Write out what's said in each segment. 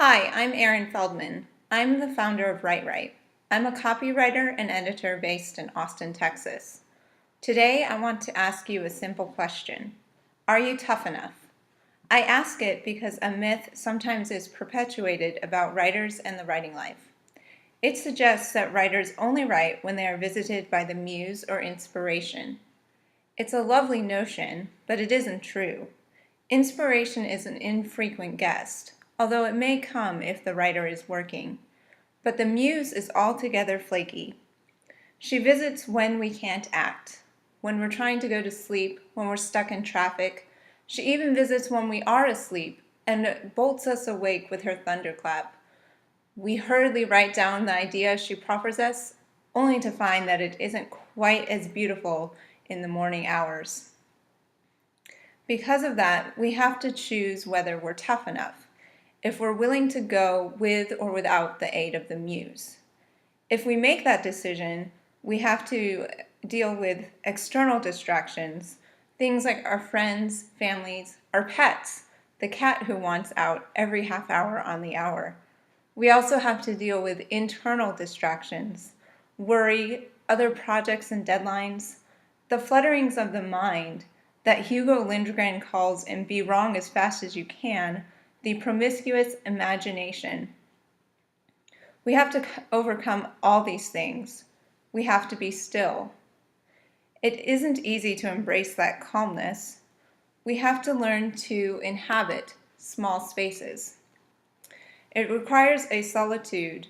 Hi, I'm Erin Feldman. I'm the founder of WriteWrite. I'm a copywriter and editor based in Austin, Texas. Today, I want to ask you a simple question. Are you tough enough? I ask it because a myth sometimes is perpetuated about writers and the writing life. It suggests that writers only write when they are visited by the muse or inspiration. It's a lovely notion, but it isn't true. Inspiration is an infrequent guest, although it may come if the writer is working. But the muse is altogether flaky. She visits when we can't act, when we're trying to go to sleep, when we're stuck in traffic. She even visits when we are asleep and bolts us awake with her thunderclap. We hurriedly write down the idea she proffers us, only to find that it isn't quite as beautiful in the morning hours. Because of that, we have to choose whether we're tough enough, if we're willing to go with or without the aid of the muse. If we make that decision, we have to deal with external distractions, things like our friends, families, our pets, the cat who wants out every half hour on the hour. We also have to deal with internal distractions, worry, other projects and deadlines, the flutterings of the mind that Hugo Lindgren calls in Be Wrong as Fast as You Can, the promiscuous imagination. We have to overcome all these things. We have to be still. It isn't easy to embrace that calmness. We have to learn to inhabit small spaces. It requires a solitude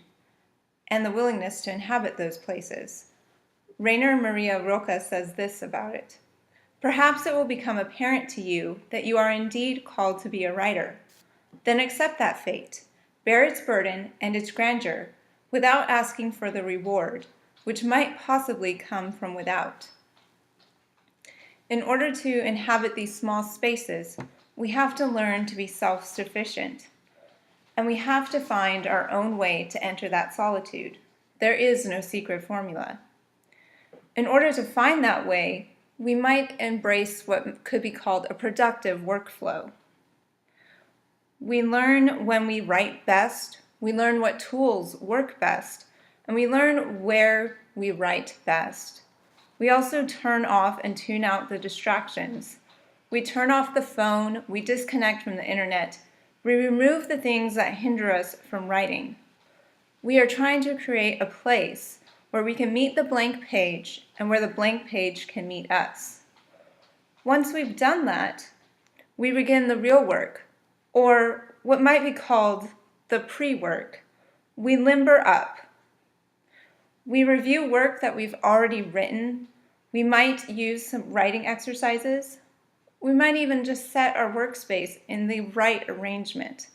and the willingness to inhabit those places. Rainer Maria Roca says this about it. Perhaps it will become apparent to you that you are indeed called to be a writer. Then accept that fate, bear its burden and its grandeur, without asking for the reward, which might possibly come from without. In order to inhabit these small spaces, we have to learn to be self-sufficient, and we have to find our own way to enter that solitude. There is no secret formula. In order to find that way, we might embrace what could be called a productive workflow. We learn when we write best, we learn what tools work best, and we learn where we write best. We also turn off and tune out the distractions. We turn off the phone, we disconnect from the internet, we remove the things that hinder us from writing. We are trying to create a place where we can meet the blank page and where the blank page can meet us. Once we've done that, we begin the real work, or what might be called the pre-work. We limber up. We review work that we've already written. We might use some writing exercises. We might even just set our workspace in the right arrangement.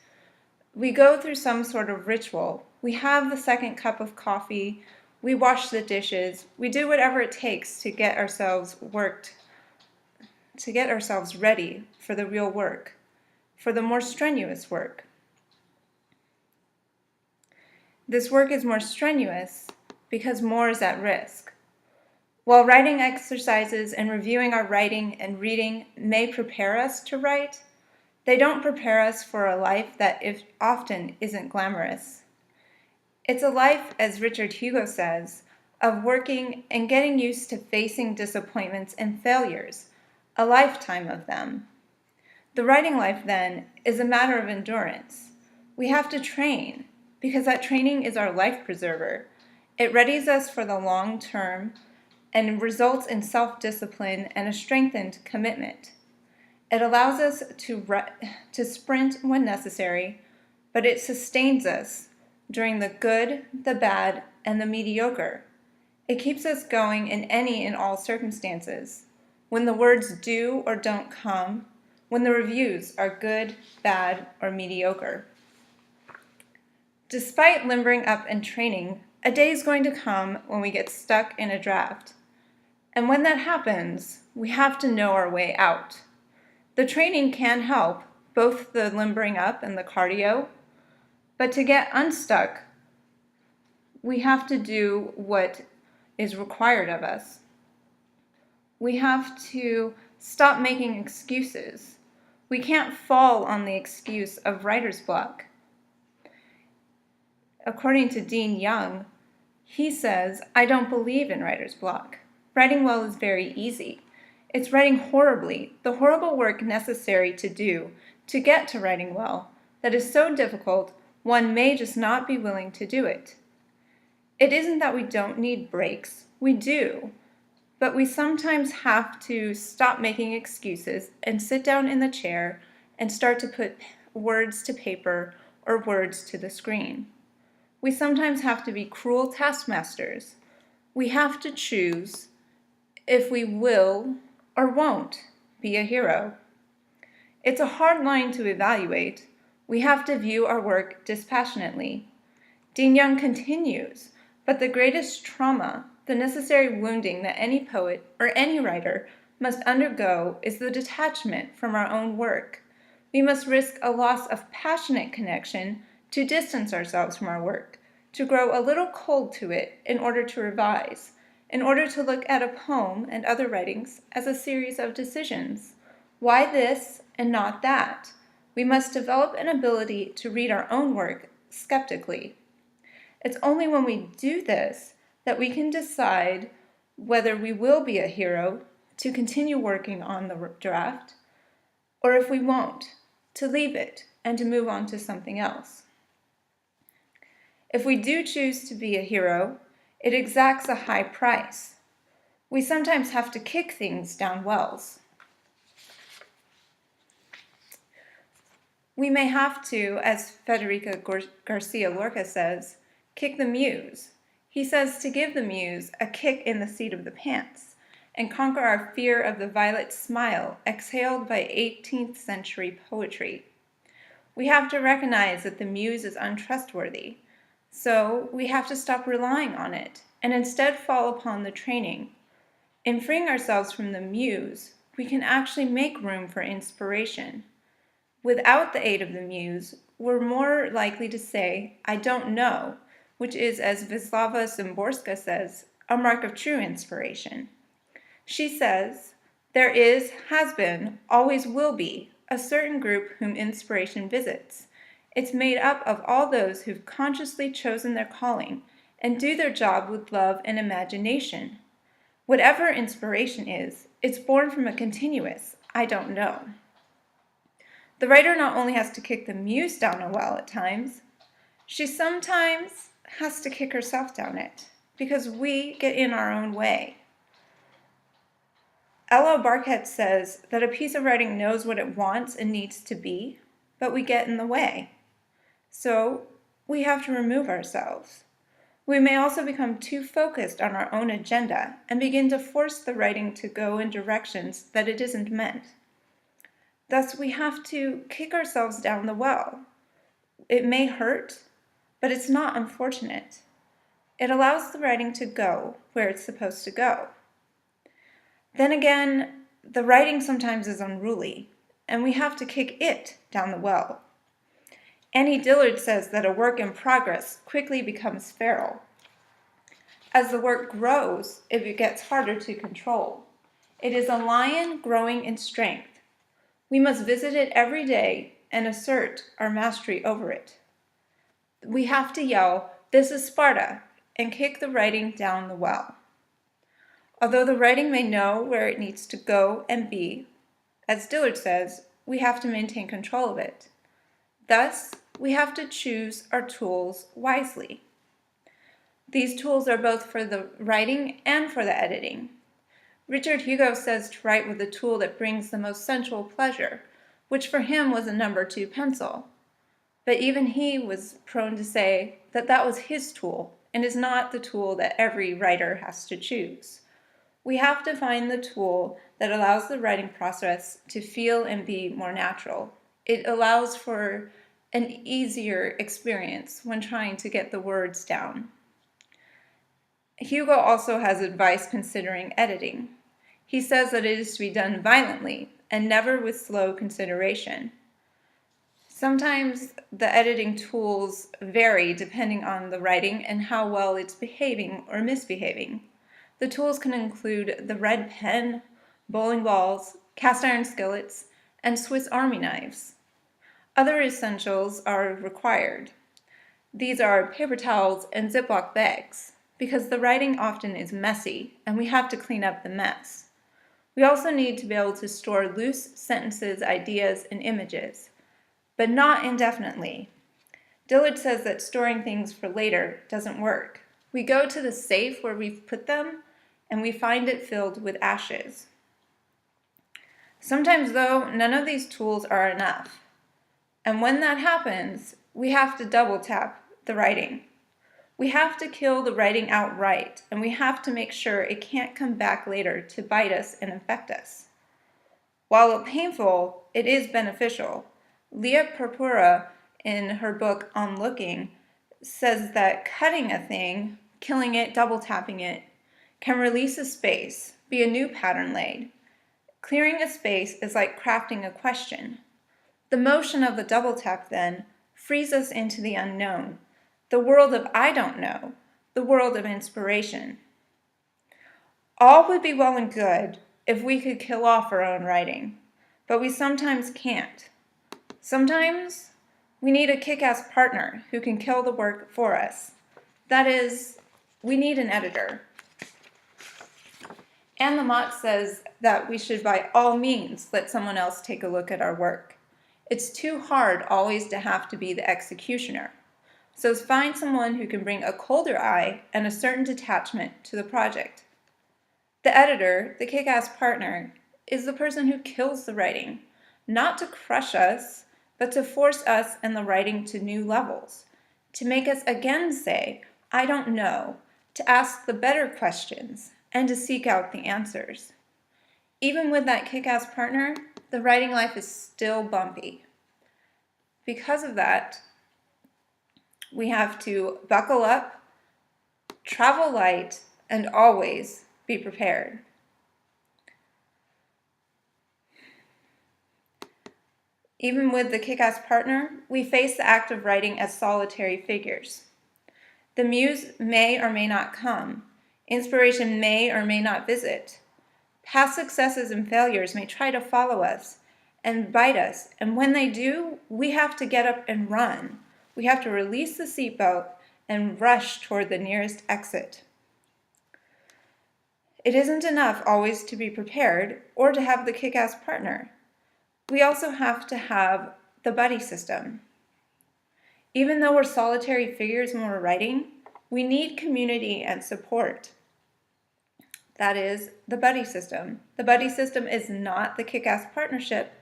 We go through some sort of ritual. We have the second cup of coffee. We wash the dishes. We do whatever it takes to get ourselves worked, to get ourselves ready for the real work, for the more strenuous work. This work is more strenuous because more is at risk. While writing exercises and reviewing our writing and reading may prepare us to write, they don't prepare us for a life that often isn't glamorous. It's a life, as Richard Hugo says, of working and getting used to facing disappointments and failures, a lifetime of them. The writing life, then, is a matter of endurance. We have to train, because that training is our life preserver. It readies us for the long term and results in self-discipline and a strengthened commitment. It allows us to sprint when necessary, but it sustains us during the good, the bad, and the mediocre. It keeps us going in any and all circumstances. When the words do or don't come, when the reviews are good, bad, or mediocre. Despite limbering up and training, a day is going to come when we get stuck in a draft. And when that happens, we have to know our way out. The training can help, both the limbering up and the cardio, but to get unstuck, we have to do what is required of us. We have to stop making excuses. We can't fall on the excuse of writer's block. According to Dean Young, he says, "I don't believe in writer's block. Writing well is very easy. It's writing horribly, the horrible work necessary to do to get to writing well, that is so difficult one may just not be willing to do it. It isn't that we don't need breaks, we do, but we sometimes have to stop making excuses and sit down in the chair and start to put words to paper or words to the screen. We sometimes have to be cruel taskmasters. We have to choose if we will or won't be a hero. It's a hard line to evaluate. We have to view our work dispassionately." Dean Young continues, "But the greatest trauma, the necessary wounding that any poet or any writer must undergo is the detachment from our own work. We must risk a loss of passionate connection to distance ourselves from our work, to grow a little cold to it in order to revise, in order to look at a poem and other writings as a series of decisions. Why this and not that? We must develop an ability to read our own work skeptically. It's only when we do this that we can decide whether we will be a hero, to continue working on the draft, or if we won't, to leave it and to move on to something else. If we do choose to be a hero, it exacts a high price. We sometimes have to kick things down wells. We may have to, as Federica Garcia Lorca says, kick the muse. He says to give the muse a kick in the seat of the pants and conquer our fear of the violet smile exhaled by 18th century poetry. We have to recognize that the muse is untrustworthy, so we have to stop relying on it and instead fall upon the training. In freeing ourselves from the muse, we can actually make room for inspiration. Without the aid of the muse, we're more likely to say, "I don't know," which is, as Wisława Szymborska says, a mark of true inspiration. She says, "There is, has been, always will be, a certain group whom inspiration visits. It's made up of all those who've consciously chosen their calling and do their job with love and imagination. Whatever inspiration is, it's born from a continuous, I don't know." The writer not only has to kick the muse down a well at times, she sometimes has to kick herself down it, because we get in our own way. Ella Barkett says that a piece of writing knows what it wants and needs to be, but we get in the way. So we have to remove ourselves. We may also become too focused on our own agenda and begin to force the writing to go in directions that it isn't meant. Thus, we have to kick ourselves down the well. It may hurt, but it's not unfortunate. It allows the writing to go where it's supposed to go. Then again, the writing sometimes is unruly, and we have to kick it down the well. Annie Dillard says that a work in progress quickly becomes feral. As the work grows, it gets harder to control. It is a lion growing in strength. We must visit it every day and assert our mastery over it. We have to yell, "This is Sparta," and kick the writing down the well. Although the writing may know where it needs to go and be, as Dillard says, we have to maintain control of it. Thus, we have to choose our tools wisely. These tools are both for the writing and for the editing. Richard Hugo says to write with the tool that brings the most sensual pleasure, which for him was a number 2 pencil. But even he was prone to say that that was his tool and is not the tool that every writer has to choose. We have to find the tool that allows the writing process to feel and be more natural. It allows for an easier experience when trying to get the words down. Hugo also has advice considering editing. He says that it is to be done violently and never with slow consideration. Sometimes the editing tools vary depending on the writing and how well it's behaving or misbehaving. The tools can include the red pen, bowling balls, cast iron skillets, and Swiss Army knives. Other essentials are required. These are paper towels and Ziploc bags, because the writing often is messy and we have to clean up the mess. We also need to be able to store loose sentences, ideas, and images, but not indefinitely. Dillard says that storing things for later doesn't work. We go to the safe where we've put them, and we find it filled with ashes. Sometimes, though, none of these tools are enough. And when that happens, we have to double tap the writing. We have to kill the writing outright, and we have to make sure it can't come back later to bite us and infect us. While painful, it is beneficial. Leah Purpura, in her book On Looking, says that cutting a thing, killing it, double tapping it, can release a space, be a new pattern laid. Clearing a space is like crafting a question. The motion of the double tap, then, frees us into the unknown, the world of I don't know, the world of inspiration. All would be well and good if we could kill off our own writing, but we sometimes can't. Sometimes we need a kick-ass partner who can kill the work for us. That is, we need an editor. Anne Lamott says that we should by all means let someone else take a look at our work. It's too hard always to have to be the executioner. So find someone who can bring a colder eye and a certain detachment to the project. The editor, the kick-ass partner, is the person who kills the writing, not to crush us, but to force us and the writing to new levels, to make us again say, I don't know, to ask the better questions, and to seek out the answers. Even with that kick-ass partner, the writing life is still bumpy. Because of that, we have to buckle up, travel light, and always be prepared. Even with the kick-ass partner, we face the act of writing as solitary figures. The muse may or may not come. Inspiration may or may not visit. Past successes and failures may try to follow us and bite us, and when they do, we have to get up and run. We have to release the seatbelt and rush toward the nearest exit. It isn't enough always to be prepared or to have the kick-ass partner. We also have to have the buddy system. Even though we're solitary figures when we're writing, we need community and support. That is the buddy system. The buddy system is not the kick-ass partnership.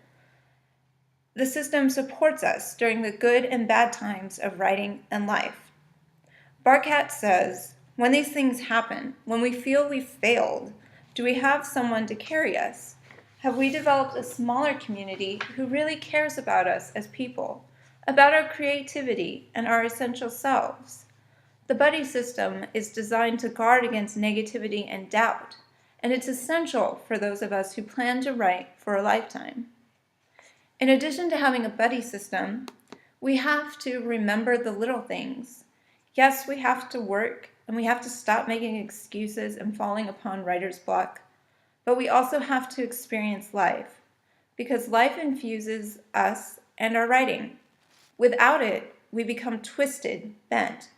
The system supports us during the good and bad times of writing and life. Barkat says, when these things happen, when we feel we failed, do we have someone to carry us? Have we developed a smaller community who really cares about us as people, about our creativity and our essential selves? The buddy system is designed to guard against negativity and doubt, and it's essential for those of us who plan to write for a lifetime. In addition to having a buddy system, we have to remember the little things. Yes, we have to work, and we have to stop making excuses and falling upon writer's block, but we also have to experience life, because life infuses us and our writing. Without it, we become twisted, bent.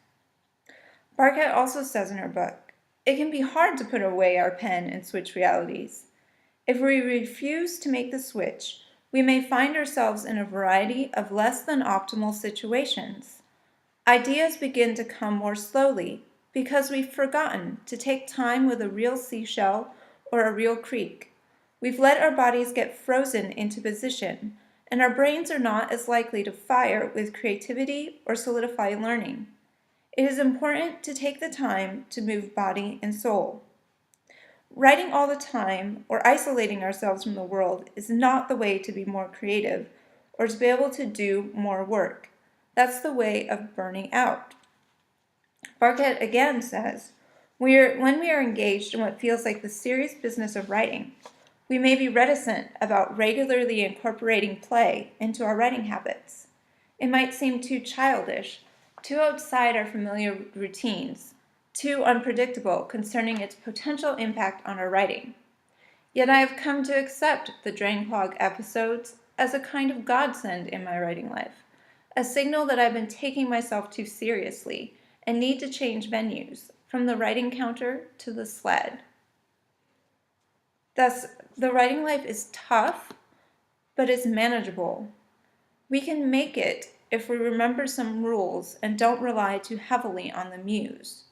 Barkat also says in her book, it can be hard to put away our pen and switch realities. If we refuse to make the switch, we may find ourselves in a variety of less than optimal situations. Ideas begin to come more slowly because we've forgotten to take time with a real seashell or a real creek. We've let our bodies get frozen into position, and our brains are not as likely to fire with creativity or solidify learning. It is important to take the time to move body and soul. Writing all the time or isolating ourselves from the world is not the way to be more creative or to be able to do more work. That's the way of burning out. Barkat again says, when we are engaged in what feels like the serious business of writing, we may be reticent about regularly incorporating play into our writing habits. It might seem too childish, too outside our familiar routines, too unpredictable concerning its potential impact on our writing. Yet I have come to accept the drain clog episodes as a kind of godsend in my writing life, a signal that I've been taking myself too seriously and need to change venues from the writing counter to the sled. Thus, the writing life is tough, but it's manageable. We can make it if we remember some rules and don't rely too heavily on the muse.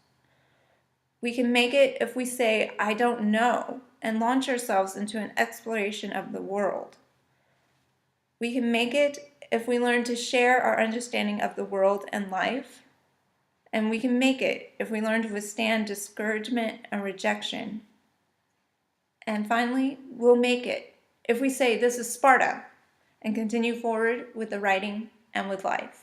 We can make it if we say, "I don't know," and launch ourselves into an exploration of the world. We can make it if we learn to share our understanding of the world and life. And we can make it if we learn to withstand discouragement and rejection. And finally, we'll make it if we say, "This is Sparta," and continue forward with the writing and with life.